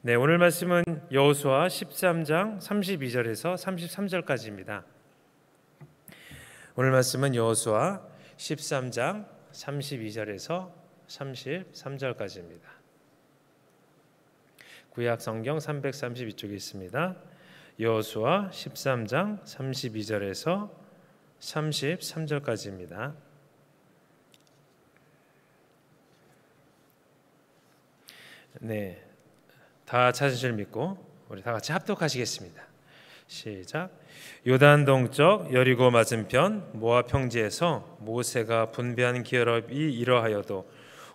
네, 오늘 말씀은 여호수아 13장 32절에서 33절까지입니다. 오늘 말씀은 여호수아 13장 32절에서 33절까지입니다. 구약 성경 332쪽에 있습니다. 여호수아 13장 32절에서 33절까지입니다. 네, 다 찾으실 줄 믿고 우리 다 같이 합독하시겠습니다. 시작. 요단 동쪽 여리고 맞은편 모압 평지에서 모세가 분배한 기업이 이러하여도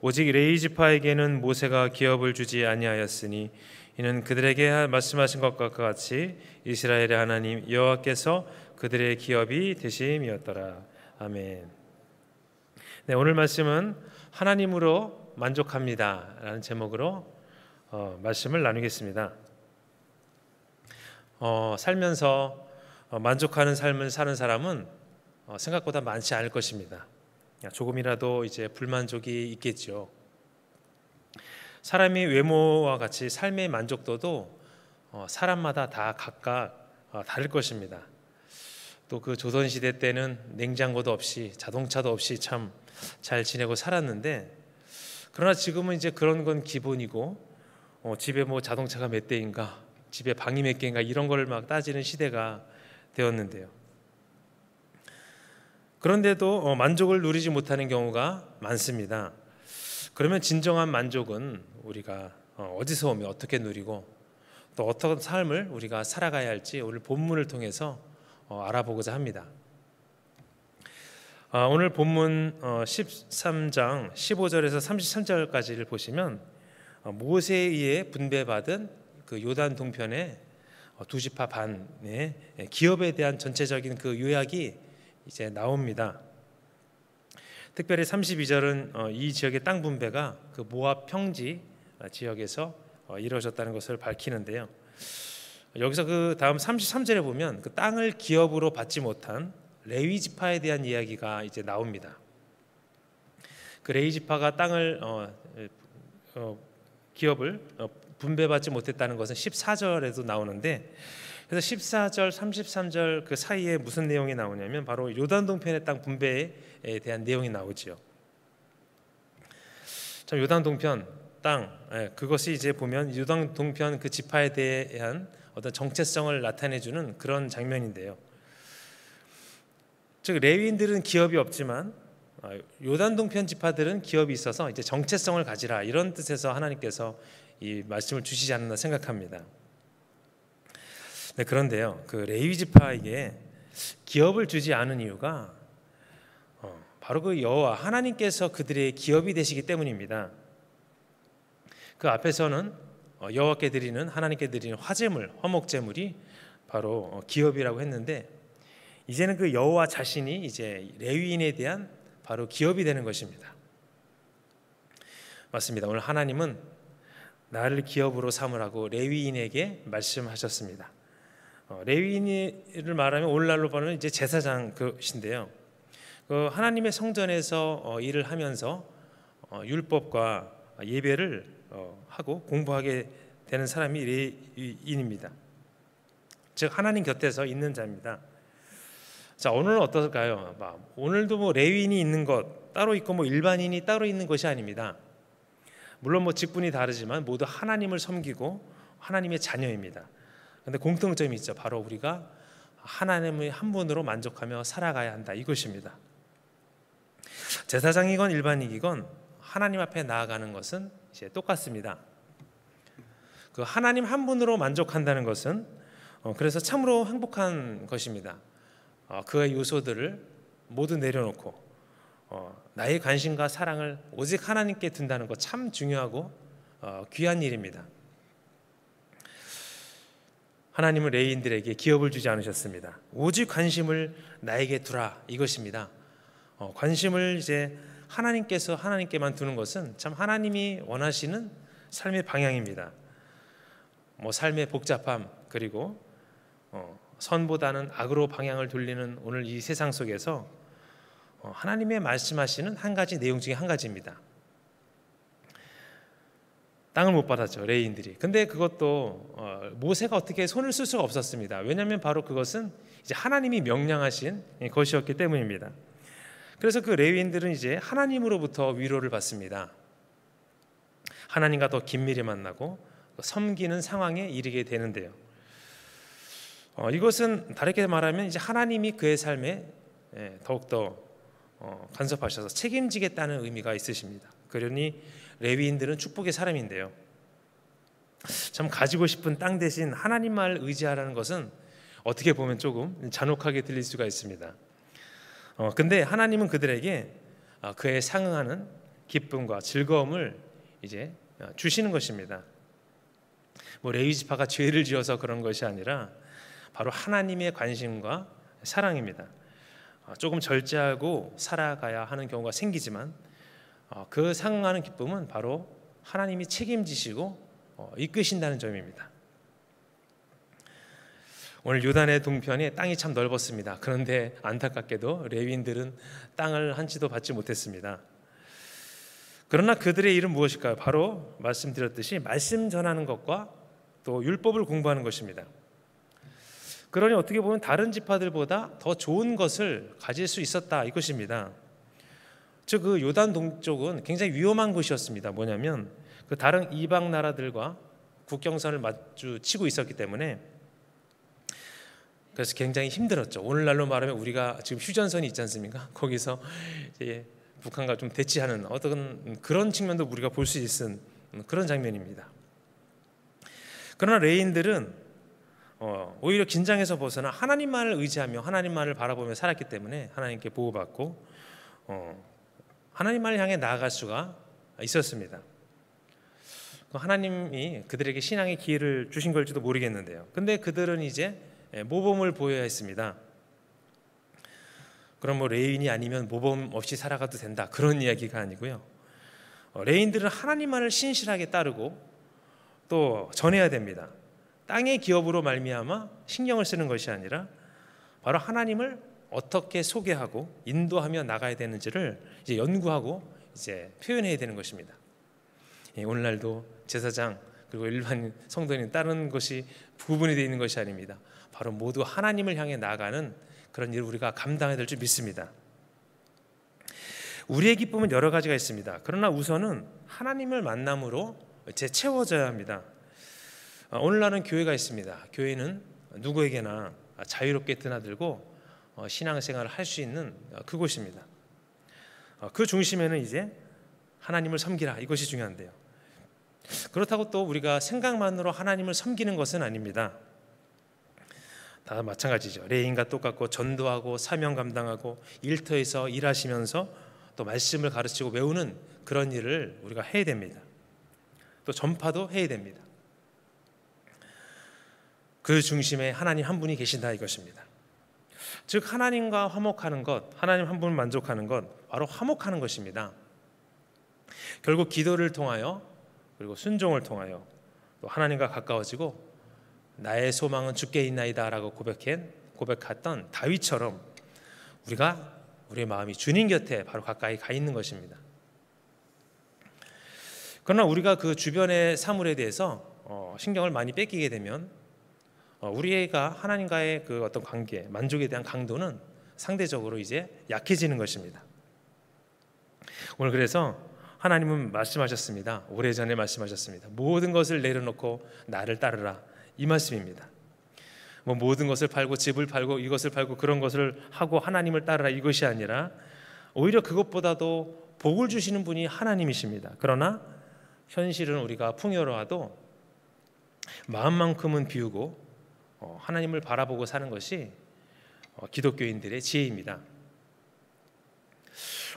오직 레위 지파에게는 모세가 기업을 주지 아니하였으니 이는 그들에게 말씀하신 것과 같이 이스라엘의 하나님 여호와께서 그들의 기업이 되심이었더라. 아멘. 네, 오늘 말씀은 하나님으로 만족합니다라는 제목으로 말씀을 나누겠습니다. 살면서 만족하는 삶을 사는 사람은 생각보다 많지 않을 것입니다. 조금이라도 이제 불만족이 있겠죠. 사람이 외모와 같이 삶의 만족도도 사람마다 다 각각 다를 것입니다. 또 그 조선시대 때는 냉장고도 없이 자동차도 없이 참 잘 지내고 살았는데, 그러나 지금은 이제 그런 건 기본이고 집에 뭐 자동차가 몇 대인가, 집에 방이 몇 개인가 이런 걸 막 따지는 시대가 되었는데요. 그런데도 만족을 누리지 못하는 경우가 많습니다. 그러면 진정한 만족은 우리가 어디서 오며 어떻게 누리고 또 어떤 삶을 우리가 살아가야 할지 오늘 본문을 통해서 알아보고자 합니다. 오늘 본문 13장 15절에서 33절까지를 보시면 모세에 의해 분배받은 그 요단 동편의 두 지파 반의 기업에 대한 전체적인 그 요약이 이제 나옵니다. 특별히 32절은 이 지역의 땅 분배가 그 모압 평지 지역에서 이루어졌다는 것을 밝히는데요. 여기서 그 다음 33절에 보면 그 땅을 기업으로 받지 못한 레위 지파에 대한 이야기가 이제 나옵니다. 그 레위 지파가 땅을 기업을 분배받지 못했다는 것은 14절에도 나오는데, 그래서 14절, 33절 그 사이에 무슨 내용이 나오냐면 바로 요단 동편의 땅 분배에 대한 내용이 나오지요. 참 요단 동편 땅, 그것이 이제 보면 요단 동편 그 지파에 대한 어떤 정체성을 나타내주는 그런 장면인데요. 즉 레위인들은 기업이 없지만 요단 동편 지파들은 기업이 있어서 이제 정체성을 가지라, 이런 뜻에서 하나님께서 이 말씀을 주시지 않았나 생각합니다. 네, 그런데요, 그 레위 지파에게 기업을 주지 않은 이유가 바로 그 여호와 하나님께서 그들의 기업이 되시기 때문입니다. 그 앞에서는 여호와께 드리는, 하나님께 드리는 화제물, 화목제물이 바로 기업이라고 했는데, 이제는 그 여호와 자신이 이제 레위인에 대한 바로 기업이 되는 것입니다. 맞습니다. 오늘 하나님은 나를 기업으로 삼으라고 레위인에게 말씀하셨습니다. 레위인을 말하면 오늘날로 보면 이제 제사장 것인데요. 그 하나님의 성전에서 일을 하면서 율법과 예배를 하고 공부하게 되는 사람이 레위인입니다. 즉 하나님 곁에서 있는 자입니다. 자, 오늘은 어떨까요? 오늘도 뭐 레위인이 있는 것 따로 있고 뭐 일반인이 따로 있는 것이 아닙니다. 물론 뭐 직분이 다르지만 모두 하나님을 섬기고 하나님의 자녀입니다. 그런데 공통점이 있죠. 바로 우리가 하나님의 한 분으로 만족하며 살아가야 한다, 이것입니다. 제사장이건 일반인이건 하나님 앞에 나아가는 것은 이제 똑같습니다. 그 하나님 한 분으로 만족한다는 것은 그래서 참으로 행복한 것입니다. 그의 요소들을 모두 내려놓고 나의 관심과 사랑을 오직 하나님께 둔다는 것 참 중요하고 귀한 일입니다. 하나님은 레위인들에게 기업을 주지 않으셨습니다. 오직 관심을 나에게 두라, 이것입니다. 관심을 이제 하나님께서 하나님께만 두는 것은 참 하나님이 원하시는 삶의 방향입니다. 뭐 삶의 복잡함, 그리고 선보다는 악으로 방향을 돌리는 오늘 이 세상 속에서 하나님의 말씀하시는 한 가지 내용 중에 한 가지입니다. 땅을 못 받았죠, 레위인들이. 근데 그것도 모세가 어떻게 손을 쓸 수가 없었습니다. 왜냐하면 바로 그것은 이제 하나님이 명령하신 것이었기 때문입니다. 그래서 그 레위인들은 이제 하나님으로부터 위로를 받습니다. 하나님과 더 긴밀히 만나고 섬기는 상황에 이르게 되는데요. 이것은 다르게 말하면 이제 하나님이 그의 삶에 더욱더 간섭하셔서 책임지겠다는 의미가 있으십니다. 그러니 레위인들은 축복의 사람인데요. 참 가지고 싶은 땅 대신 하나님만 의지하라는 것은 어떻게 보면 조금 잔혹하게 들릴 수가 있습니다. 근데 하나님은 그들에게 그에 상응하는 기쁨과 즐거움을 이제 주시는 것입니다. 뭐 레위 지파가 죄를 지어서 그런 것이 아니라 바로 하나님의 관심과 사랑입니다. 조금 절제하고 살아가야 하는 경우가 생기지만 그 상응하는 기쁨은 바로 하나님이 책임지시고 이끄신다는 점입니다. 오늘 요단의 동편에 땅이 참 넓었습니다. 그런데 안타깝게도 레위인들은 땅을 한 채도 받지 못했습니다. 그러나 그들의 일은 무엇일까요? 바로 말씀드렸듯이 말씀 전하는 것과 또 율법을 공부하는 것입니다. 그러니 어떻게 보면 다른 지파들보다 더 좋은 것을 가질 수 있었다 이것입니다. 즉 그 요단 동쪽은 굉장히 위험한 곳이었습니다. 뭐냐면 그 다른 이방 나라들과 국경선을 마주치고 있었기 때문에 그래서 굉장히 힘들었죠. 오늘날로 말하면 우리가 지금 휴전선이 있지 않습니까? 거기서 이제 북한과 좀 대치하는 어떤 그런 측면도 우리가 볼 수 있는 그런 장면입니다. 그러나 레위인들은 오히려 긴장에서 벗어나 하나님만을 의지하며 하나님만을 바라보며 살았기 때문에 하나님께 보호받고 하나님만을 향해 나아갈 수가 있었습니다. 하나님이 그들에게 신앙의 기회를 주신 걸지도 모르겠는데요. 근데 그들은 이제 모범을 보여야 했습니다. 그럼 뭐 레위인이 아니면 모범 없이 살아가도 된다 그런 이야기가 아니고요. 레위인들은 하나님만을 신실하게 따르고 또 전해야 됩니다. 땅의 기업으로 말미암아 신경을 쓰는 것이 아니라 바로 하나님을 어떻게 소개하고 인도하며 나가야 되는지를 이제 연구하고 이제 표현해야 되는 것입니다. 오늘날도 제사장 그리고 일반 성도인 다른 것이 구분이 되어 있는 것이 아닙니다. 바로 모두 하나님을 향해 나아가는 그런 일을 우리가 감당해야 될 줄 믿습니다. 우리의 기쁨은 여러 가지가 있습니다. 그러나 우선은 하나님을 만남으로 채워져야 합니다. 오늘날은 교회가 있습니다. 교회는 누구에게나 자유롭게 드나들고 신앙생활을 할 수 있는 그곳입니다. 그 중심에는 이제 하나님을 섬기라 이것이 중요한데요. 그렇다고 또 우리가 생각만으로 하나님을 섬기는 것은 아닙니다. 다 마찬가지죠. 레위인과 똑같고 전도하고 사명 감당하고 일터에서 일하시면서 또 말씀을 가르치고 외우는 그런 일을 우리가 해야 됩니다. 또 전파도 해야 됩니다. 그 중심에 하나님 한 분이 계신다 이것입니다. 즉 하나님과 화목하는 것, 하나님 한 분을 만족하는 것, 바로 화목하는 것입니다. 결국 기도를 통하여 그리고 순종을 통하여 또 하나님과 가까워지고 나의 소망은 주께 있나이다 라고 고백했던 다윗처럼 우리의 마음이 주님 곁에 바로 가까이 가 있는 것입니다. 그러나 우리가 그 주변의 사물에 대해서 신경을 많이 뺏기게 되면 우리가 하나님과의 그 어떤 관계, 만족에 대한 강도는 상대적으로 이제 약해지는 것입니다. 오늘 그래서 하나님은 말씀하셨습니다. 오래전에 말씀하셨습니다. 모든 것을 내려놓고 나를 따르라 이 말씀입니다. 뭐 모든 것을 팔고 집을 팔고 이것을 팔고 그런 것을 하고 하나님을 따르라 이것이 아니라 오히려 그것보다도 복을 주시는 분이 하나님이십니다. 그러나 현실은 우리가 풍요로워도 마음만큼은 비우고 하나님을 바라보고 사는 것이 기독교인들의 지혜입니다.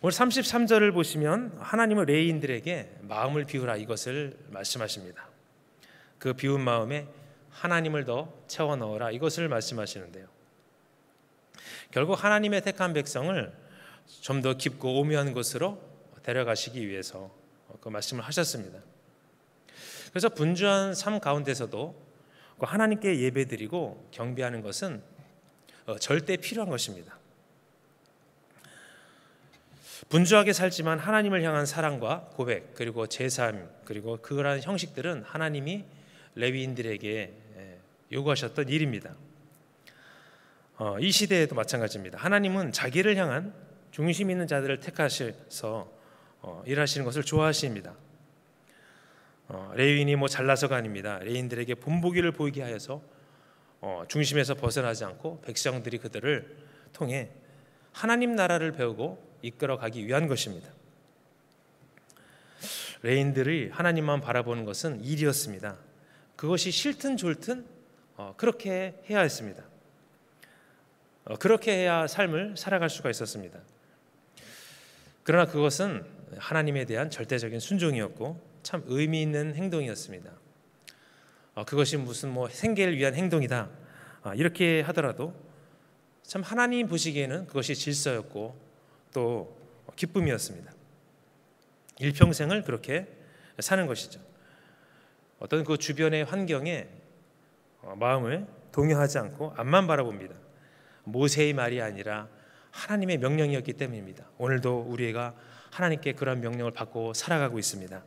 오늘 33절을 보시면 하나님은 레위인들에게 마음을 비우라 이것을 말씀하십니다. 그 비운 마음에 하나님을 더 채워 넣어라 이것을 말씀하시는데요. 결국 하나님의 택한 백성을 좀 더 깊고 오묘한 곳으로 데려가시기 위해서 그 말씀을 하셨습니다. 그래서 분주한 삶 가운데서도 하나님께 예배드리고 경배하는 것은 절대 필요한 것입니다. 분주하게 살지만 하나님을 향한 사랑과 고백, 그리고 제사함, 그리고 그러한 형식들은 하나님이 레위인들에게 요구하셨던 일입니다. 이 시대에도 마찬가지입니다. 하나님은 자기를 향한 중심 있는 자들을 택하셔서 일하시는 것을 좋아하십니다. 레위인이 잘나서가 아닙니다. 레위인들에게 본보기를 보이게 하여서 중심에서 벗어나지 않고 백성들이 그들을 통해 하나님 나라를 배우고 이끌어가기 위한 것입니다. 레위인들이 하나님만 바라보는 것은 일이었습니다. 그것이 싫든 좋든 그렇게 해야 했습니다. 그렇게 해야 삶을 살아갈 수가 있었습니다. 그러나 그것은 하나님에 대한 절대적인 순종이었고 참 의미 있는 행동이었습니다. 그것이 무슨 생계를 위한 행동이다 이렇게 하더라도 참 하나님 보시기에는 그것이 질서였고 또 기쁨이었습니다. 일평생을 그렇게 사는 것이죠. 어떤 그 주변의 환경에 마음을 동요하지 않고 앞만 바라봅니다. 모세의 말이 아니라 하나님의 명령이었기 때문입니다. 오늘도 우리가 하나님께 그런 명령을 받고 살아가고 있습니다.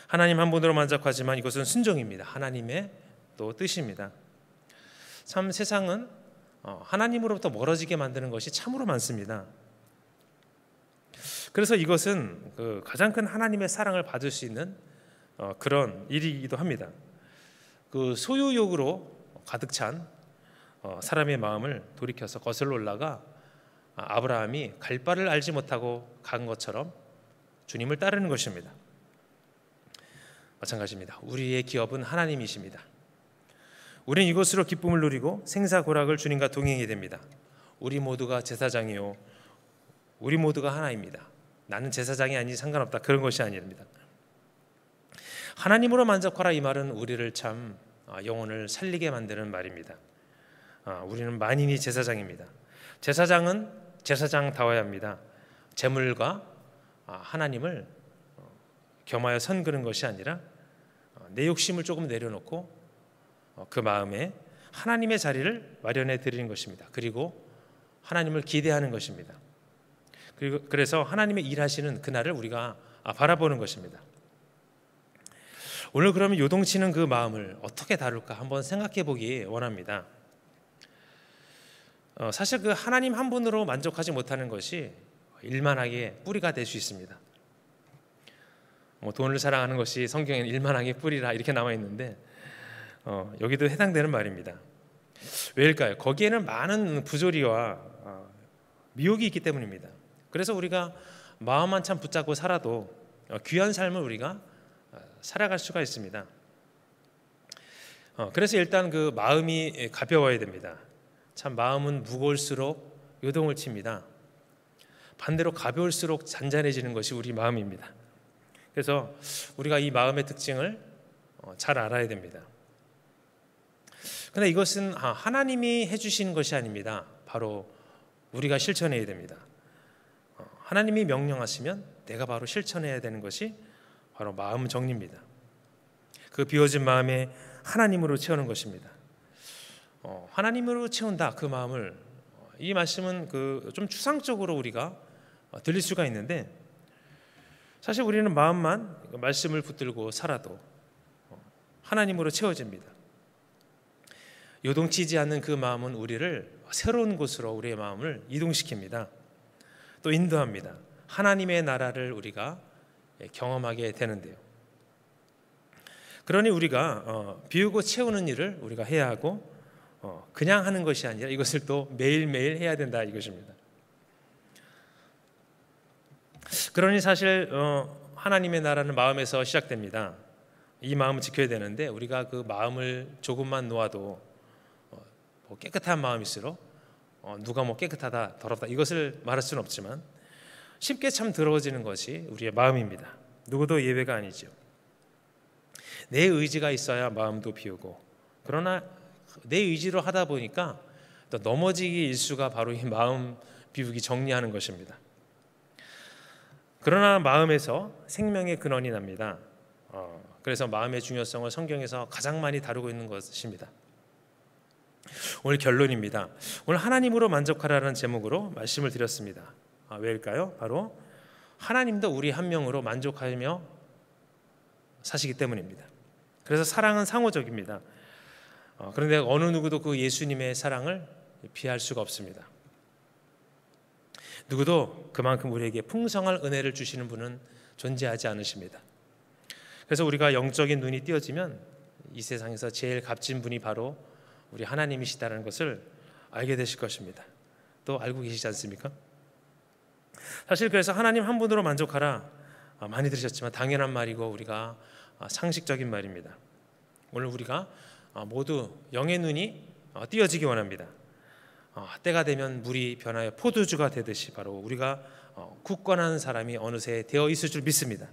하나님 한 분으로 만족하지만 이것은 순종입니다. 하나님의 또 뜻입니다. 참 세상은 하나님으로부터 멀어지게 만드는 것이 참으로 많습니다. 그래서 이것은 가장 큰 하나님의 사랑을 받을 수 있는 그런 일이기도 합니다. 그 소유욕으로 가득 찬 사람의 마음을 돌이켜서 거슬러 올라가 아브라함이 갈 바를 알지 못하고 간 것처럼 주님을 따르는 것입니다. 마찬가지입니다. 우리의 기업은 하나님이십니다. 우리는 이것으로 기쁨을 누리고 생사고락을 주님과 동행하게 됩니다. 우리 모두가 제사장이요, 우리 모두가 하나입니다. 나는 제사장이 아니지 상관없다, 그런 것이 아닙니다. 하나님으로 만족하라, 이 말은 우리를 참 영혼을 살리게 만드는 말입니다. 우리는 만인이 제사장입니다. 제사장은 제사장다워야 합니다. 제물과 하나님을 겸하여 선그는 것이 아니라 내 욕심을 조금 내려놓고 그 마음에 하나님의 자리를 마련해 드리는 것입니다. 그리고 하나님을 기대하는 것입니다. 그래서 하나님의 일하시는 그날을 우리가 바라보는 것입니다. 오늘 그러면 요동치는 그 마음을 어떻게 다룰까 한번 생각해 보기 원합니다. 사실 그 하나님 한 분으로 만족하지 못하는 것이 일만하게 뿌리가 될 수 있습니다. 돈을 사랑하는 것이 성경에는 일만하게 뿌리라 이렇게 나와 있는데 여기도 해당되는 말입니다. 왜일까요? 거기에는 많은 부조리와 미혹이 있기 때문입니다. 그래서 우리가 마음만 참 붙잡고 살아도 귀한 삶을 우리가 살아갈 수가 있습니다. 그래서 일단 그 마음이 가벼워야 됩니다. 참 마음은 무거울수록 요동을 칩니다. 반대로 가벼울수록 잔잔해지는 것이 우리 마음입니다. 그래서 우리가 이 마음의 특징을 잘 알아야 됩니다. 그런데 이것은 하나님이 해주시는 것이 아닙니다. 바로 우리가 실천해야 됩니다. 하나님이 명령하시면 내가 바로 실천해야 되는 것이 바로 마음 정리입니다. 그 비워진 마음에 하나님으로 채우는 것입니다. 하나님으로 채운다, 그 마음을, 이 말씀은 좀 추상적으로 우리가 들릴 수가 있는데 사실 우리는 마음만 말씀을 붙들고 살아도 하나님으로 채워집니다. 요동치지 않는 그 마음은 우리를 새로운 곳으로 우리의 마음을 이동시킵니다. 또 인도합니다. 하나님의 나라를 우리가 경험하게 되는데요. 그러니 우리가 비우고 채우는 일을 우리가 해야 하고 그냥 하는 것이 아니라 이것을 또 매일매일 해야 된다, 이것입니다. 그러니 사실 하나님의 나라는 마음에서 시작됩니다. 이 마음을 지켜야 되는데 우리가 그 마음을 조금만 놓아도 깨끗한 마음일수록 누가 깨끗하다 더럽다 이것을 말할 수는 없지만 쉽게 참 더러워지는 것이 우리의 마음입니다. 누구도 예외가 아니죠. 내 의지가 있어야 마음도 비우고, 그러나 내 의지로 하다 보니까 또 넘어지기 일수가 바로 이 마음 비우기 정리하는 것입니다. 그러나 마음에서 생명의 근원이 납니다. 그래서 마음의 중요성을 성경에서 가장 많이 다루고 있는 것입니다. 오늘 결론입니다. 오늘 하나님으로 만족하라는 제목으로 말씀을 드렸습니다. 왜일까요? 바로 하나님도 우리 한 명으로 만족하며 사시기 때문입니다. 그래서 사랑은 상호적입니다. 그런데 어느 누구도 그 예수님의 사랑을 피할 수가 없습니다. 누구도 그만큼 우리에게 풍성한 은혜를 주시는 분은 존재하지 않으십니다. 그래서 우리가 영적인 눈이 띄어지면 이 세상에서 제일 값진 분이 바로 우리 하나님이시다는 것을 알게 되실 것입니다. 또 알고 계시지 않습니까? 사실 그래서 하나님 한 분으로 만족하라, 많이 들으셨지만 당연한 말이고 우리가 상식적인 말입니다. 오늘 우리가 모두 영의 눈이 띄어지기 원합니다. 때가 되면 물이 변하여 포도주가 되듯이 바로 우리가 굳건한 사람이 어느새 되어 있을 줄 믿습니다.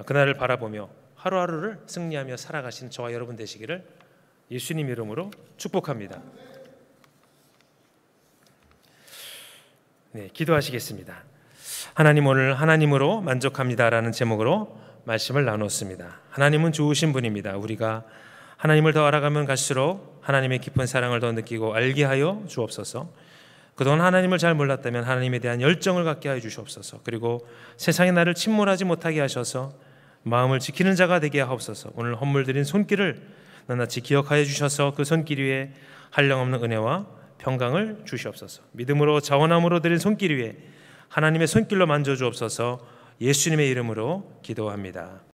그날을 바라보며 하루하루를 승리하며 살아가시는 저와 여러분 되시기를 예수님 이름으로 축복합니다. 네, 기도하시겠습니다. 하나님, 오늘 하나님으로 만족합니다라는 제목으로 말씀을 나눴습니다. 하나님은 좋으신 분입니다. 우리가 하나님을 더 알아가면 갈수록 하나님의 깊은 사랑을 더 느끼고 알게 하여 주옵소서. 그동안 하나님을 잘 몰랐다면 하나님에 대한 열정을 갖게 하여 주시옵소서. 그리고 세상의 나를 침몰하지 못하게 하셔서 마음을 지키는 자가 되게 하옵소서. 오늘 헌물드린 손길을 낱낱이 기억하여 주셔서 그 손길 위에 한량없는 은혜와 평강을 주시옵소서. 믿음으로 자원함으로 드린 손길 위에 하나님의 손길로 만져 주옵소서. 예수님의 이름으로 기도합니다.